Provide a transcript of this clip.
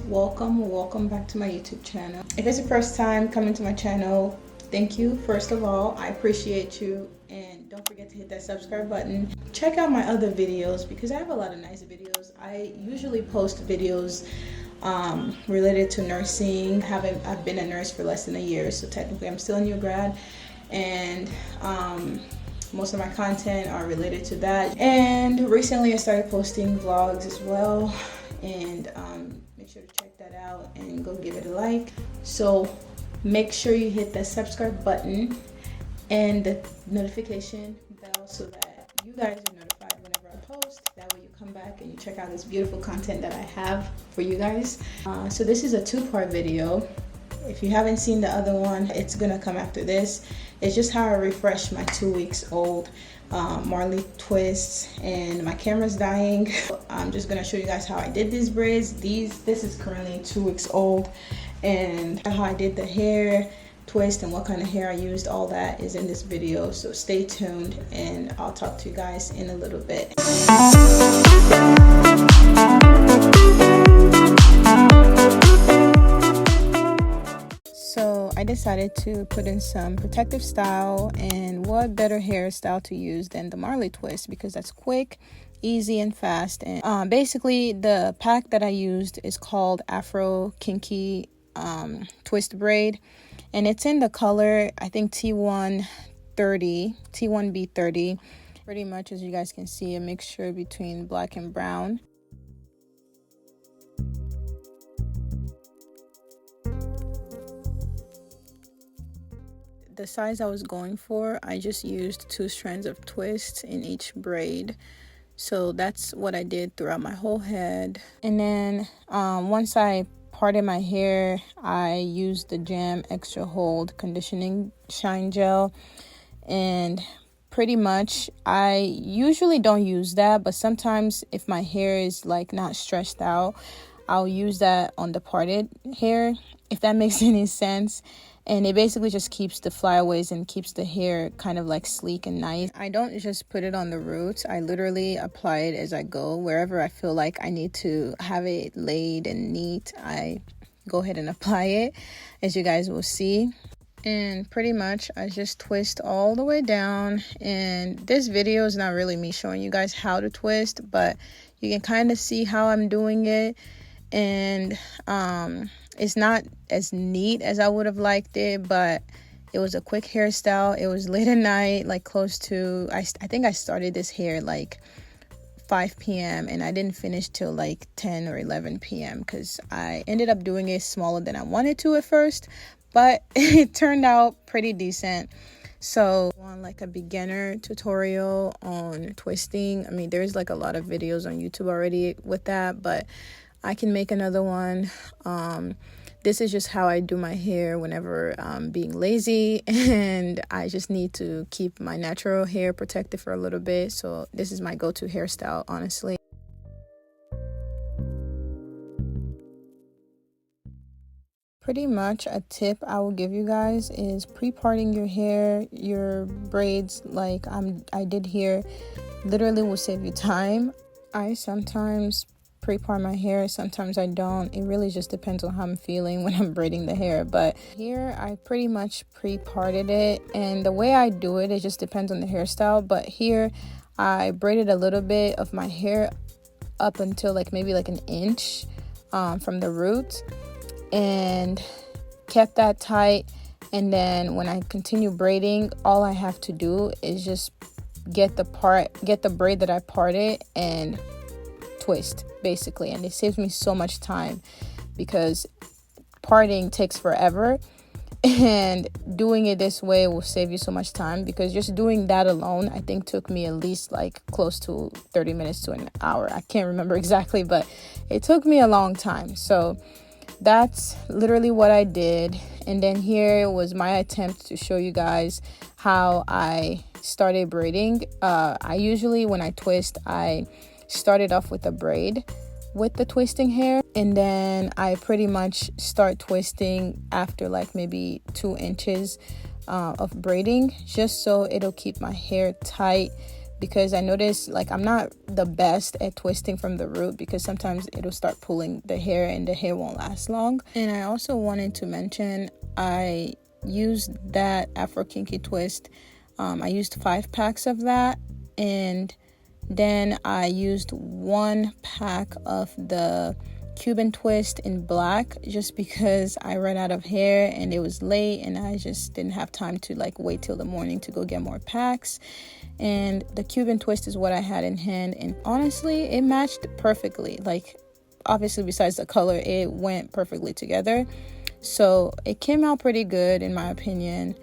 welcome back to my YouTube channel. If it's your first time coming to my channel, thank you. First of all, I appreciate you, and don't forget to hit that subscribe button. Check out my other videos because I have a lot of nice videos. I usually post videos related to nursing. I've been a nurse for less than a year, so technically I'm still a new grad, and most of my content are related to that. And recently I started posting vlogs as well, and make sure to check that out and go give it a like. So make sure you hit that subscribe button and the notification bell so that you guys are notified whenever I post. That way you come back and you check out this beautiful content that I have for you guys. So this is a two-part video. If you haven't seen the other one, it's gonna come after this. It's just how I refresh my 2 weeks old Marley twists, and my camera's dying. I'm just gonna show you guys how I did these braids. This is currently 2 weeks old, and how I did the hair twist and what kind of hair I used. All that is in this video, so stay tuned and I'll talk to you guys in a little bit. So I decided to put in some protective style, and what better hairstyle to use than the Marley twist, because that's quick, easy, and fast. And basically the pack that I used is called Afro Kinky Twist Braid, and it's in the color, I think, T1B30. Pretty much, as you guys can see, a mixture between black and brown. The size I was going for, I just used 2 strands of twists in each braid. So that's what I did throughout my whole head. And then once I parted my hair, I used the Jam Extra Hold Conditioning Shine Gel. And pretty much, I usually don't use that, but sometimes if my hair is like not stretched out, I'll use that on the parted hair, if that makes any sense. And it basically just keeps the flyaways and keeps the hair kind of like sleek and nice. I don't just put it on the roots. I literally apply it as I go. Wherever I feel like I need to have it laid and neat, I go ahead and apply it, as you guys will see. And pretty much I just twist all the way down. And this video is not really me showing you guys how to twist, but you can kind of see how I'm doing it. And it's not as neat as I would have liked it, but it was a quick hairstyle. It was late at night, like close to, I think I started this hair like 5 p.m. and I didn't finish till like 10 or 11 p.m. because I ended up doing it smaller than I wanted to at first, but it turned out pretty decent. So on like a beginner tutorial on twisting, I mean, there's like a lot of videos on YouTube already with that, but I can make another one. This is just how I do my hair whenever I'm being lazy and I just need to keep my natural hair protected for a little bit. So this is my go-to hairstyle, honestly. Pretty much a tip I will give you guys is pre-parting your hair, your braids like I did here. Literally will save you time. I sometimes pre-part my hair, sometimes I don't. It really just depends on how I'm feeling when I'm braiding the hair. But here I pretty much pre-parted it, and the way I do it just depends on the hairstyle. But here I braided a little bit of my hair up until like maybe like an inch from the root, and kept that tight. And then when I continue braiding, all I have to do is just get the braid that I parted and twist, basically. And it saves me so much time because parting takes forever, and doing it this way will save you so much time, because just doing that alone I think took me at least like close to 30 minutes to an hour. I can't remember exactly, but it took me a long time. So that's literally what I did. And then here was my attempt to show you guys how I started braiding. I usually, when I twist, I started off with a braid with the twisting hair, and then I pretty much start twisting after like maybe 2 inches of braiding, just so it'll keep my hair tight because I noticed like I'm not the best at twisting from the root, because sometimes it'll start pulling the hair and the hair won't last long. And I also wanted to mention I used that Afro Kinky twist. I used 5 packs of that, and then I used 1 pack of the Cuban twist in black, just because I ran out of hair and it was late and I just didn't have time to like wait till the morning to go get more packs. And the Cuban twist is what I had in hand, and honestly it matched perfectly. Like, obviously besides the color, it went perfectly together, so it came out pretty good in my opinion.